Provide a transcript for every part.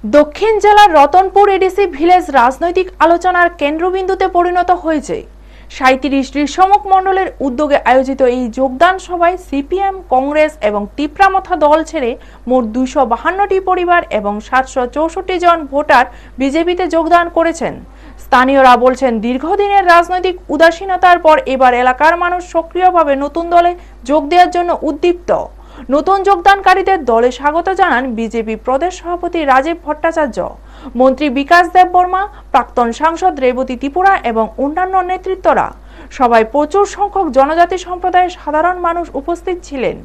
দক্ষিণ জেলার Ratanpur ADC village রাজনৈতিক আলোচনার কেন্দ্রবিন্দুতে পরিণত হয়েছে। ৩৭ ঋষমুখ মণ্ডলের উদ্যোগে আয়োজিত এই যোগদান সভায় সিপিএম, কংগ্রেস এবং তিপ্রামথা দল ছেড়ে মোট ২৫২টি পরিবার এবং ৭৬৪ জন ভোটার বিজেপিতে যোগদান করেছেন। স্থানীয়রা বলছেন, দীর্ঘদিনের রাজনৈতিক উদাসীনতার পর এবার এলাকার মানুষ সক্রিয়ভাবে নতুন দলে যোগ দেওয়ার জন্য উদ্দীপ্ত। নতুন যোগদানকারীদের দলে স্বাগত জানান বিজেপি প্রদেশ সভাপতি রাজীব ভট্টাচার্য, মন্ত্রী বিকাশ দেববর্মা, প্রাক্তন সাংসদ রেবতী ত্রিপুরা এবং অন্যান্য নেতৃত্বরা। সবাই প্রচুর সংখ্যক জনজাতি সম্প্রদায়ের সাধারণ মানুষ উপস্থিত ছিলেন।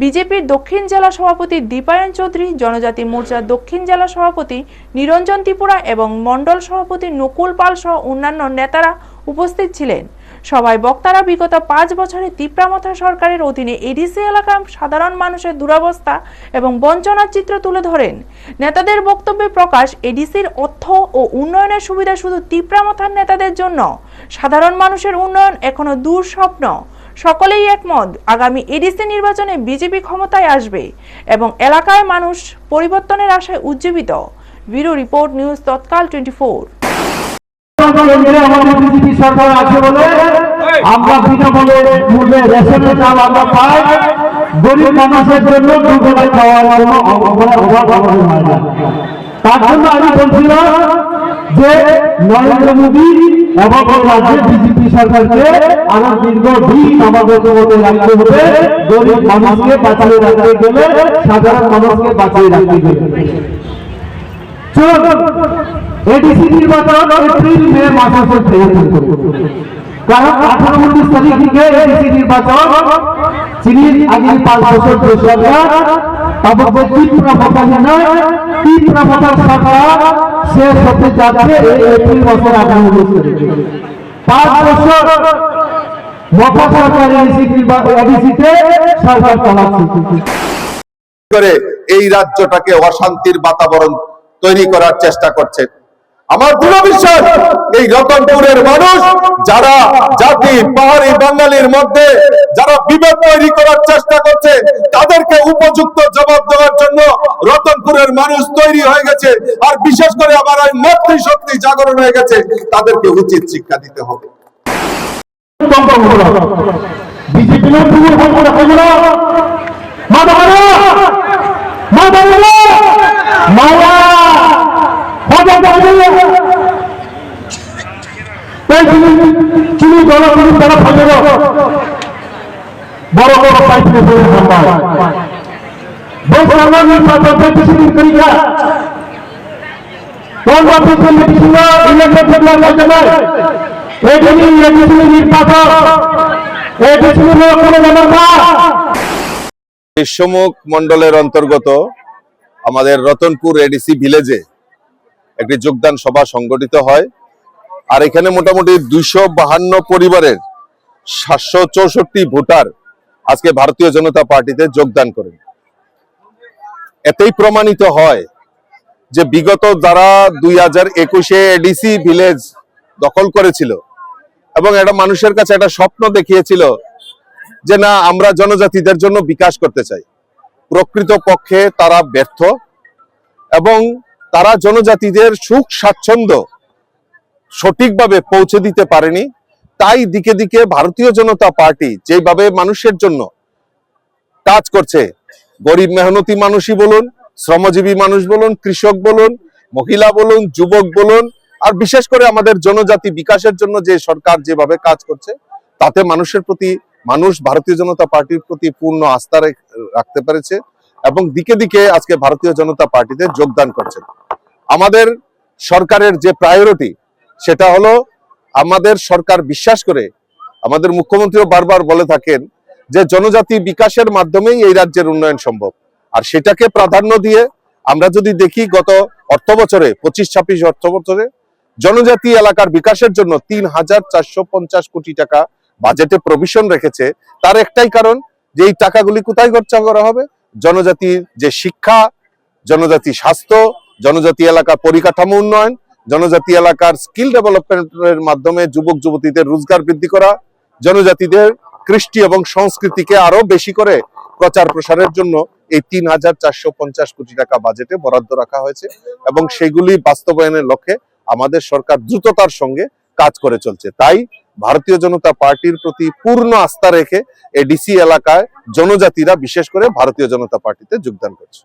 বিজেপির দক্ষিণ জেলা সভাপতি দীপায়ন চৌধুরী, জনজাতি মোর্চার দক্ষিণ জেলা সভাপতি নিরঞ্জন ত্রিপুরা এবং মণ্ডল সভাপতি নকুল পাল সহ অন্যান্য নেতারা উপস্থিত ছিলেন। সবাই বক্তারা বিগত ৫ বছরে তিপ্রামথা সরকারের অধীনে এডিসি এলাকার সাধারণ মানুষের দুরবস্থা এবং বঞ্চনার চিত্র তুলে ধরেন। নেতাদের বক্তব্যে প্রকাশ, এডিসির অর্থ ও উন্নয়নের সুবিধা শুধু তিপ্রামথার নেতাদের জন্য, সাধারণ মানুষের উন্নয়ন এখনো দূর স্বপ্ন। সকলেই একমত, আগামী এডিসি নির্বাচনে বিজেপি ক্ষমতায় আসবে এবং এলাকায় মানুষ পরিবর্তনের আশায় উজ্জীবিত। ব্যুরো রিপোর্ট, নিউজ তৎকাল 24। আমাদের বিজেপি সরকার আছে বলে আমরা বিনামূল্যে রেশনের চাল আমরা পাই। গরিব মানুষের জন্য দুবেলা খাওয়ার জন্য অভাব হয় না। তার জন্য আমি বলছিলাম যে নরেন্দ্র মোদী এবং রাজ্যের বিজেপি সরকারকে আরো দীর্ঘদিন আমাদের মধ্যে রাখতে হবে। গরিব মানুষকে বাঁচিয়ে রাখতে গেলে, সাধারণ মানুষকে বাঁচিয়ে রাখতে গেলে চলুন এডিসি নির্বাচন এপ্রিল-মে মাসে কারণ 18-19 তারিখ থেকে এডিসি নির্বাচন চিনির আগে 5 বছর সরকার তারপর তিপ্রামথা নয়, তিপ্রামথা সরকার শেষ হতে যাচ্ছে এপ্রিল মাসের 18-19 তারিখে। 5 বছর মফা সরকার এডিসিতে সরকার চালাচ্ছে করে এই রাজ্যটাকে অশান্তির বাতাবরণ তৈরি করার চেষ্টা করছে। আমার দৃঢ় বিশ্বাস, এই রতনপুরের মানুষ যারা জাতি পাহাড়ি বাঙালির মধ্যে যারা বিভেদ তৈরি করার চেষ্টা করছে, তাদেরকে উপযুক্ত জবাব দেওয়ার জন্য রতনপুরের মানুষ তৈরি হয়ে গেছে। আর বিশেষ করে আবার ওই মাতৃশক্তি জাগরণ হয়ে গেছে, তাদেরকে উচিত শিক্ষা দিতে হবে। বড় বড় পাইপে ঋষমুখ মণ্ডলের অন্তর্গত আমাদের রতনপুর এডিসি ভিলেজে একটি যোগদান সভা সংগঠিত হয়। আর এখানে মোটামুটি 252 পরিবারের 764 ভোটার আজকে ভারতীয় জনতা পার্টিতে যোগদান করেন। এতেই প্রমাণিত হয় যে বিগত যারা 2021-এ এডিসি ভিলেজ দখল করেছিল এবং এটা মানুষের কাছে একটা স্বপ্ন দেখিয়েছিল যে না, আমরা জনজাতিদের জন্য বিকাশ করতে চাই, প্রকৃত পক্ষে তারা ব্যর্থ এবং তারা জনজাতিদের সুখ স্বাচ্ছন্দ্য সঠিকভাবে পৌঁছে দিতে পারেনি। তাই দিকে দিকে ভারতীয় জনতা পার্টি যেভাবে মানুষের জন্য কাজ করছে, গরিব মেহনতি মানুষই বলুন, শ্রমজীবী মানুষ বলুন, কৃষক বলুন, মহিলা বলুন, যুবক বলুন, আর বিশেষ করে আমাদের জনজাতি বিকাশের জন্য যে সরকার যেভাবে কাজ করছে, তাতে মানুষের প্রতি মানুষ ভারতীয় জনতা পার্টির প্রতি পূর্ণ আস্থা রাখতে পেরেছে এবং দিকে দিকে আজকে ভারতীয় জনতা পার্টিতে যোগদান করছেন। আমাদের সরকারের যে প্রায়োরিটি, সেটা হলো আমাদের সরকার বিশ্বাস করে, আমাদের মুখ্যমন্ত্রীও বারবার বলে থাকেন যে জনজাতি বিকাশের মাধ্যমেই এই রাজ্যের উন্নয়ন সম্ভব। আর সেটাকে প্রাধান্য দিয়ে আমরা যদি দেখি, গত অর্থ বছরে 25-26 অর্থ বছরে জনজাতি এলাকার বিকাশের জন্য 3,450 কোটি টাকা বাজেটে প্রভিশন রেখেছে। তার একটাই কারণ যে এই টাকাগুলি কোথায় খরচ করা হবে? জনজাতির যে শিক্ষা, জনজাতি স্বাস্থ্য, জনজাতি এলাকার পরিকাঠামো উন্নয়ন, জনজাতি এলাকার স্কিল ডেভেলপমেন্টের মাধ্যমে যুবক যুবতীদের রোজগার বৃদ্ধি করা, জনজাতিদের কৃষ্টি এবং সংস্কৃতিকে আরো বেশি করে প্রচার প্রসারের জন্য এই ৩,৪৫০ কোটি টাকা বাজেটে বরাদ্দ রাখা হয়েছে এবং সেগুলি বাস্তবায়নের লক্ষ্যে আমাদের সরকার দ্রুততার সঙ্গে কাজ করে চলছে। তাই ভারতীয় জনতা পার্টির প্রতি পূর্ণ আস্থা রেখে এডিসি এলাকায় জনজাতিরা বিশেষ করে ভারতীয় জনতা পার্টিতে যোগদান করছে।